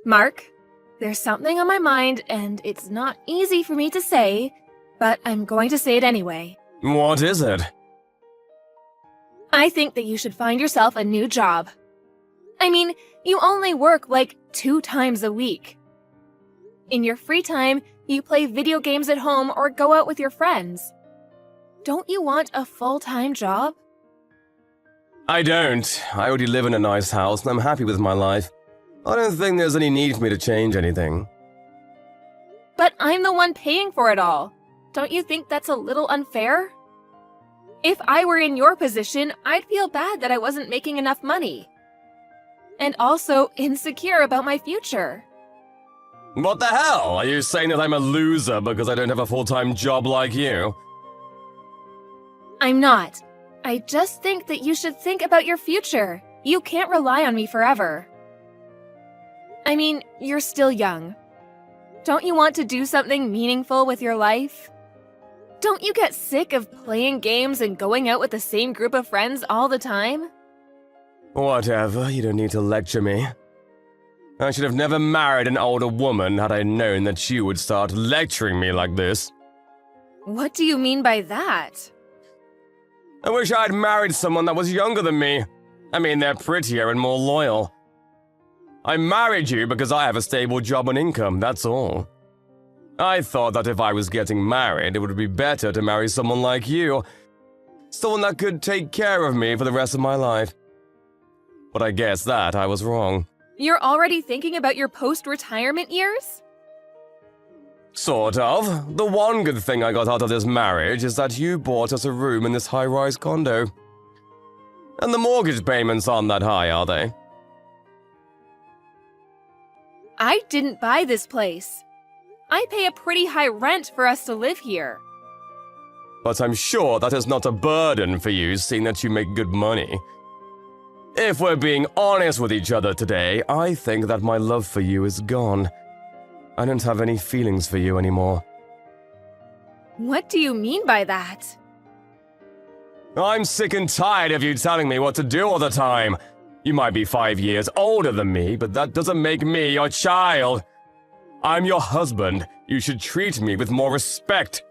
Mark, there's something on my mind, and it's not easy for me to say, but I'm going to say it anyway. What is it? I think that you should find yourself a new job. I mean, you only work like 2 times a week. In your free time, you play video games at home or go out with your friends. Don't you want a full-time job? I don't. I already live in a nice house and I'm happy with my life. I don't think there's any need for me to change anything. But I'm the one paying for it all. Don't you think that's a little unfair? If I were in your position, I'd feel bad that I wasn't making enough money. And also insecure about my future. What the hell? Are you saying that I'm a loser because I don't have a full-time job like you? I'm not. I just think that you should think about your future. You can't rely on me forever. I mean, you're still young. Don't you want to do something meaningful with your life? Don't you get sick of playing games and going out with the same group of friends all the time? Whatever, you don't need to lecture me. I should have never married an older woman had I known that you would start lecturing me like this. What do you mean by that? I wish I'd married someone that was younger than me. I mean, they're prettier and more loyal. I married you because I have a stable job and income, that's all. I thought that if I was getting married, it would be better to marry someone like you. Someone that could take care of me for the rest of my life. But I guess that I was wrong. You're already thinking about your post-retirement years? Sort of. The one good thing I got out of this marriage is that you bought us a room in this high-rise condo. And the mortgage payments aren't that high, are they? I didn't buy this place. I pay a pretty high rent for us to live here. But I'm sure that is not a burden for you, seeing that you make good money. If we're being honest with each other today, I think that my love for you is gone. I don't have any feelings for you anymore. What do you mean by that? I'm sick and tired of you telling me what to do all the time. You might be 5 years older than me, but that doesn't make me your child. I'm your husband. You should treat me with more respect.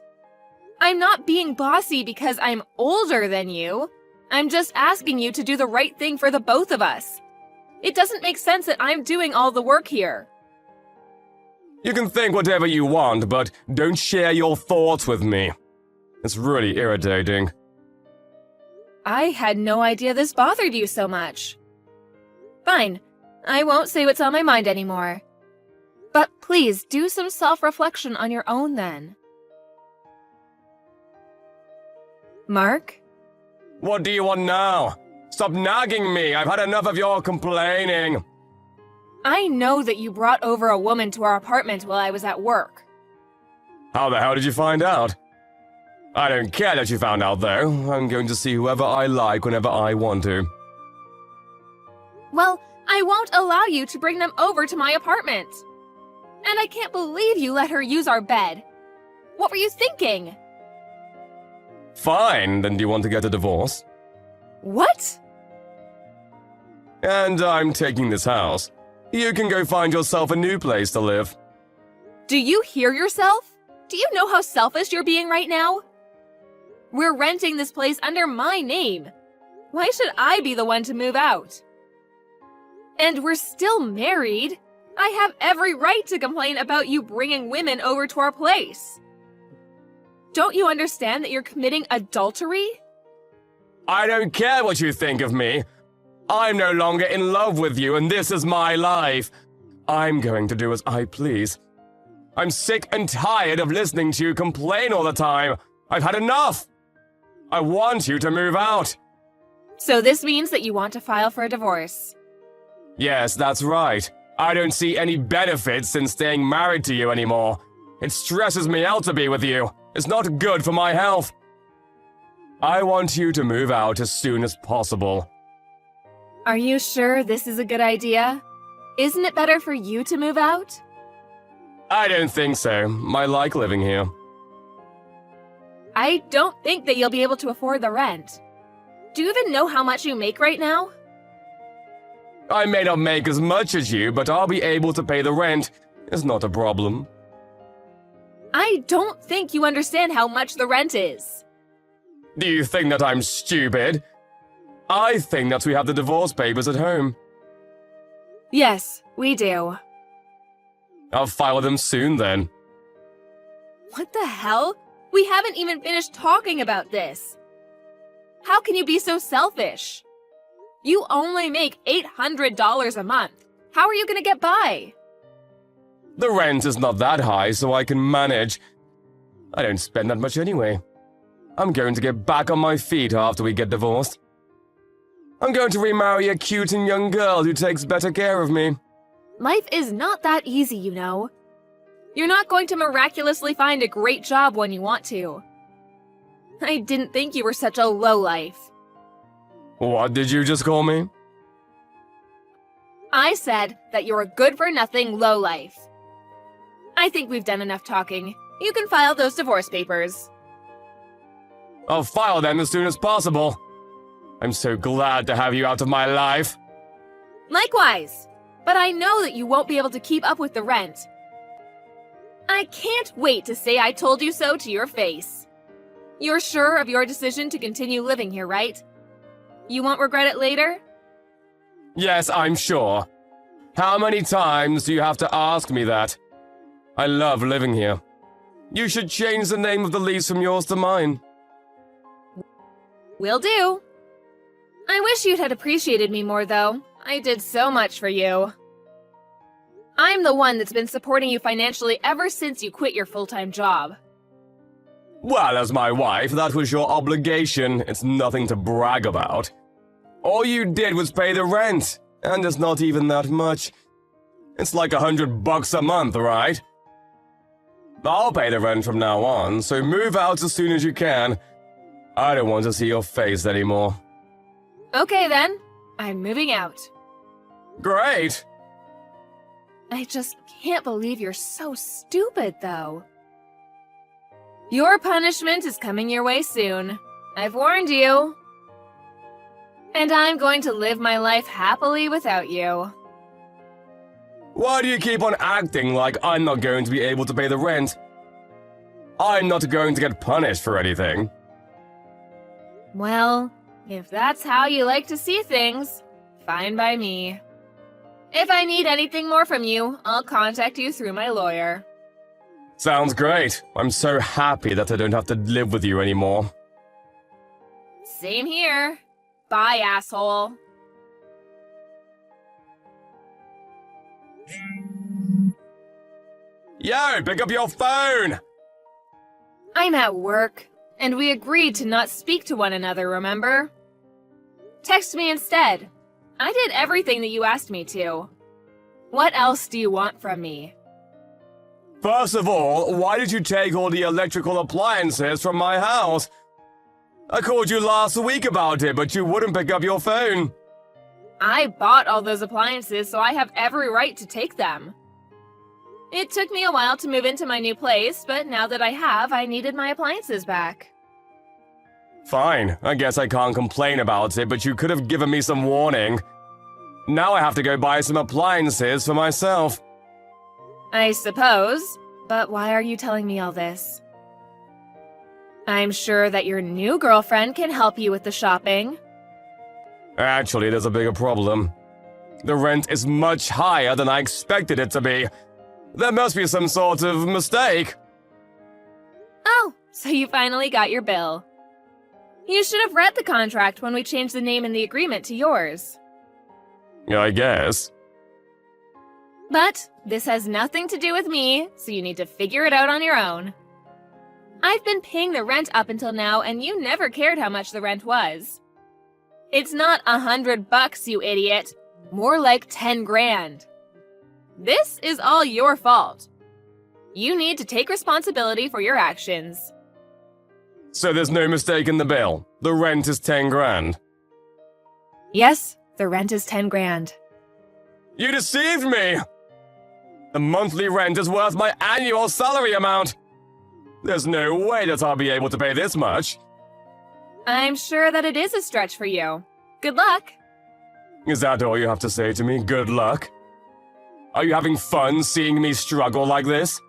I'm not being bossy because I'm older than you. I'm just asking you to do the right thing for the both of us. It doesn't make sense that I'm doing all the work here. You can think whatever you want, but don't share your thoughts with me. It's really irritating. I had no idea this bothered you so much. Fine, I won't say what's on my mind anymore. But please do some self-reflection on your own then. Mark? What do you want now? Stop nagging me. I've had enough of your complaining. I know that you brought over a woman to our apartment while I was at work. How the hell did you find out? I don't care that you found out, though. I'm going to see whoever I like whenever I want to. Well, I won't allow you to bring them over to my apartment. And I can't believe you let her use our bed. What were you thinking? Fine, then do you want to get a divorce? What? And I'm taking this house. You can go find yourself a new place to live. Do you hear yourself? Do you know how selfish you're being right now? We're renting this place under my name. Why should I be the one to move out? And we're still married. I have every right to complain about you bringing women over to our place. Don't you understand that you're committing adultery? I don't care what you think of me. I'm no longer in love with you, and this is my life. I'm going to do as I please. I'm sick and tired of listening to you complain all the time. I've had enough. I want you to move out. So this means that you want to file for a divorce. Yes, that's right. I don't see any benefits in staying married to you anymore. It stresses me out to be with you. It's not good for my health. I want you to move out as soon as possible. Are you sure this is a good idea? Isn't it better for you to move out? I don't think so. I like living here. I don't think that you'll be able to afford the rent. Do you even know how much you make right now? I may not make as much as you, but I'll be able to pay the rent. It's not a problem. I don't think you understand how much the rent is. Do you think that I'm stupid? I think that we have the divorce papers at home. Yes, we do. I'll file them soon then. What the hell? We haven't even finished talking about this. How can you be so selfish? You only make $800 a month. How are you gonna get by? The rent is not that high, so I can manage. I don't spend that much anyway. I'm going to get back on my feet after we get divorced. I'm going to remarry a cute and young girl who takes better care of me. Life is not that easy, you know. You're not going to miraculously find a great job when you want to. I didn't think you were such a lowlife. What did you just call me? I said that you're a good-for-nothing lowlife. I think we've done enough talking. You can file those divorce papers. I'll file them as soon as possible. I'm so glad to have you out of my life. Likewise, but I know that you won't be able to keep up with the rent. I can't wait to say I told you so to your face. You're sure of your decision to continue living here, right? You won't regret it later? Yes, I'm sure. How many times do you have to ask me that? I love living here. You should change the name of the lease from yours to mine. Will do. I wish you'd had appreciated me more, though. I did so much for you. I'm the one that's been supporting you financially ever since you quit your full-time job. Well, as my wife, that was your obligation. It's nothing to brag about. All you did was pay the rent, and it's not even that much. It's like $100 a month, right? I'll pay the rent from now on, so move out as soon as you can. I don't want to see your face anymore. Okay then, I'm moving out. Great! I just can't believe you're so stupid, though. Your punishment is coming your way soon. I've warned you. And I'm going to live my life happily without you. Why do you keep on acting like I'm not going to be able to pay the rent? I'm not going to get punished for anything. Well, if that's how you like to see things, fine by me. If I need anything more from you, I'll contact you through my lawyer. Sounds great. I'm so happy that I don't have to live with you anymore. Same here. Bye, asshole. Yo, pick up your phone! I'm at work, and we agreed to not speak to one another, remember? Text me instead. I did everything that you asked me to. What else do you want from me? First of all, why did you take all the electrical appliances from my house? I called you last week about it, but you wouldn't pick up your phone. I bought all those appliances, so I have every right to take them. It took me a while to move into my new place, but now that I have, I needed my appliances back. Fine, I guess I can't complain about it, but you could have given me some warning. Now I have to go buy some appliances for myself. I suppose, but why are you telling me all this? I'm sure that your new girlfriend can help you with the shopping. Actually, there's a bigger problem. The rent is much higher than I expected it to be. There must be some sort of mistake. Oh, so you finally got your bill. You should have read the contract when we changed the name in the agreement to yours. I guess. But this has nothing to do with me, so you need to figure it out on your own. I've been paying the rent up until now, and you never cared how much the rent was. It's not $100, you idiot. More like 10 grand. This is all your fault. You need to take responsibility for your actions. So there's no mistake in the bill. The rent is 10 grand. Yes, the rent is 10 grand. You deceived me! The monthly rent is worth my annual salary amount. There's no way that I'll be able to pay this much. I'm sure that it is a stretch for you. Good luck. Is that all you have to say to me? Good luck? Are you having fun seeing me struggle like this?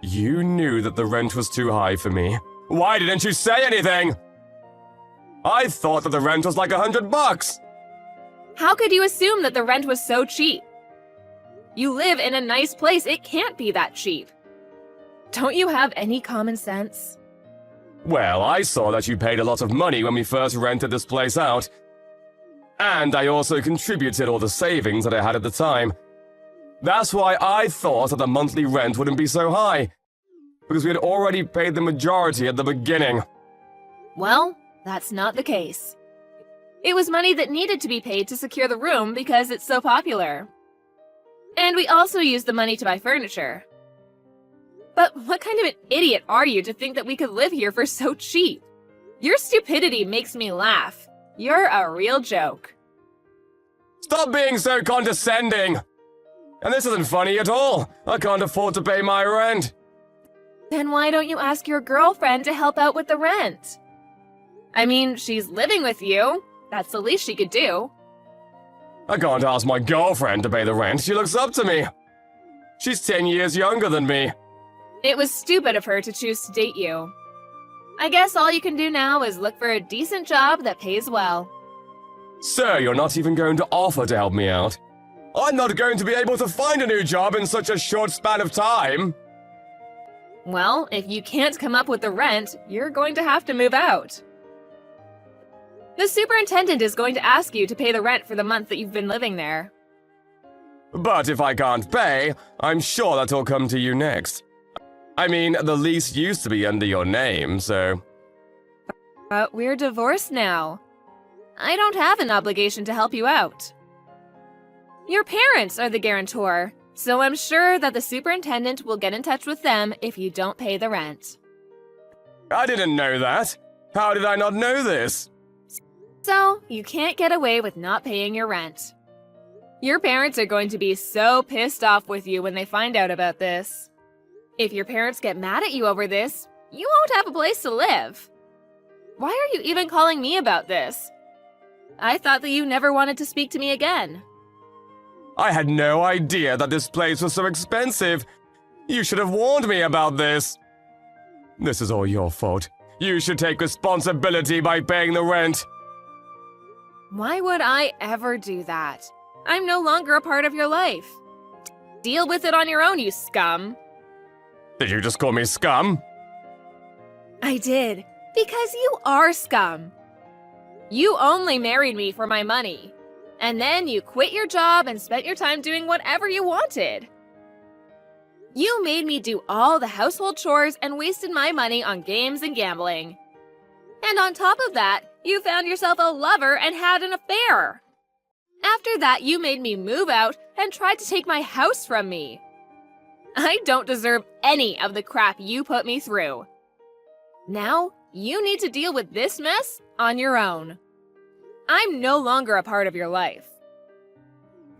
You knew that the rent was too high for me. Why didn't you say anything? I thought that the rent was like $100. How could you assume that the rent was so cheap? You live in a nice place. It can't be that cheap. Don't you have any common sense? Well, I saw that you paid a lot of money when we first rented this place out. And I also contributed all the savings that I had at the time. That's why I thought that the monthly rent wouldn't be so high. Because we had already paid the majority at the beginning. Well, that's not the case. It was money that needed to be paid to secure the room because it's so popular. And we also used the money to buy furniture. But what kind of an idiot are you to think that we could live here for so cheap? Your stupidity makes me laugh. You're a real joke. Stop being so condescending! And this isn't funny at all. I can't afford to pay my rent. Then why don't you ask your girlfriend to help out with the rent? I mean, she's living with you. That's the least she could do. I can't ask my girlfriend to pay the rent. She looks up to me. She's 10 years younger than me. It was stupid of her to choose to date you. I guess all you can do now is look for a decent job that pays well. Sir, you're not even going to offer to help me out. I'm not going to be able to find a new job in such a short span of time. Well, if you can't come up with the rent, you're going to have to move out. The superintendent is going to ask you to pay the rent for the month that you've been living there. But if I can't pay, I'm sure that he'll come to you next. I mean, the lease used to be under your name, so... But we're divorced now. I don't have an obligation to help you out. Your parents are the guarantor, so I'm sure that the superintendent will get in touch with them if you don't pay the rent. I didn't know that. How did I not know this? So, you can't get away with not paying your rent. Your parents are going to be so pissed off with you when they find out about this. If your parents get mad at you over this, you won't have a place to live. Why are you even calling me about this? I thought that you never wanted to speak to me again. I had no idea that this place was so expensive. You should have warned me about this. This is all your fault. You should take responsibility by paying the rent. Why would I ever do that? I'm no longer a part of your life. Deal with it on your own, you scum. Did you just call me scum? I did, because you are scum. You only married me for my money. And then you quit your job and spent your time doing whatever you wanted. You made me do all the household chores and wasted my money on games and gambling. And on top of that, you found yourself a lover and had an affair. After that, you made me move out and tried to take my house from me. I don't deserve any of the crap you put me through. Now, you need to deal with this mess on your own. I'm no longer a part of your life.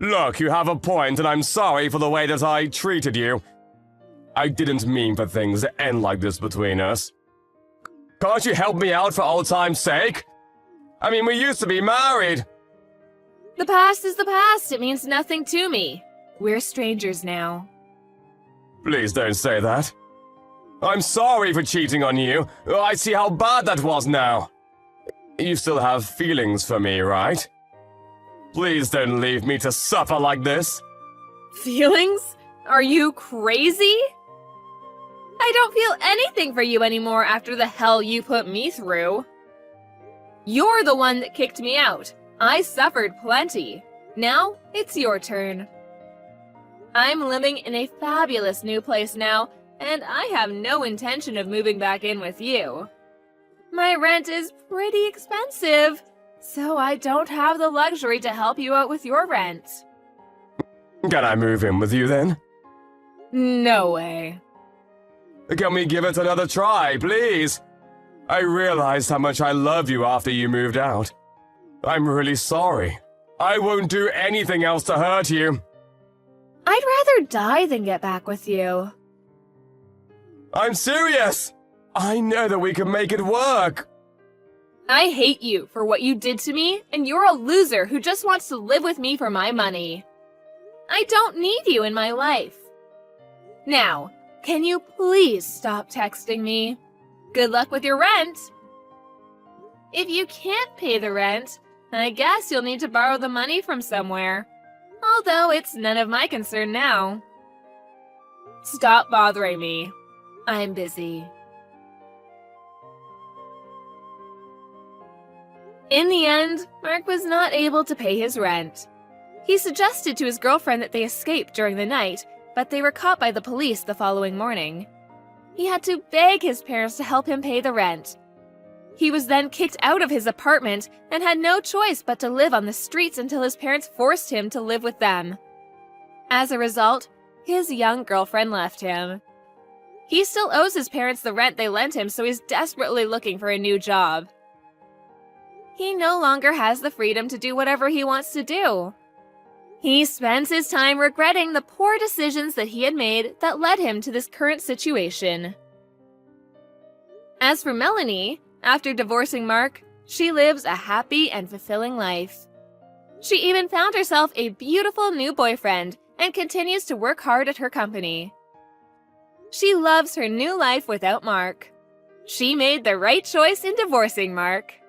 Look, you have a point, and I'm sorry for the way that I treated you. I didn't mean for things to end like this between us. Can't you help me out for old time's sake? I mean, we used to be married. The past is the past. It means nothing to me. We're strangers now. Please don't say that. I'm sorry for cheating on you. I see how bad that was now. You still have feelings for me, right? Please don't leave me to suffer like this. Feelings? Are you crazy? I don't feel anything for you anymore after the hell you put me through. You're the one that kicked me out. I suffered plenty. Now, it's your turn. I'm living in a fabulous new place now, and I have no intention of moving back in with you. My rent is pretty expensive, so I don't have the luxury to help you out with your rent. Can I move in with you then? No way. Can we give it another try, please? I realized how much I love you after you moved out. I'm really sorry. I won't do anything else to hurt you. I'd rather die than get back with you. I'm serious! I know that we can make it work. I hate you for what you did to me, and you're a loser who just wants to live with me for my money. I don't need you in my life. Now, can you please stop texting me? Good luck with your rent. If you can't pay the rent, I guess you'll need to borrow the money from somewhere. Although it's none of my concern now. Stop bothering me. I'm busy. In the end, Mark was not able to pay his rent. He suggested to his girlfriend that they escape during the night, but they were caught by the police the following morning. He had to beg his parents to help him pay the rent. He was then kicked out of his apartment and had no choice but to live on the streets until his parents forced him to live with them. As a result, his young girlfriend left him. He still owes his parents the rent they lent him, so he's desperately looking for a new job. He no longer has the freedom to do whatever he wants to do. He spends his time regretting the poor decisions that he had made that led him to this current situation. As for Melanie, after divorcing Mark, she lives a happy and fulfilling life. She even found herself a beautiful new boyfriend and continues to work hard at her company. She loves her new life without Mark. She made the right choice in divorcing Mark.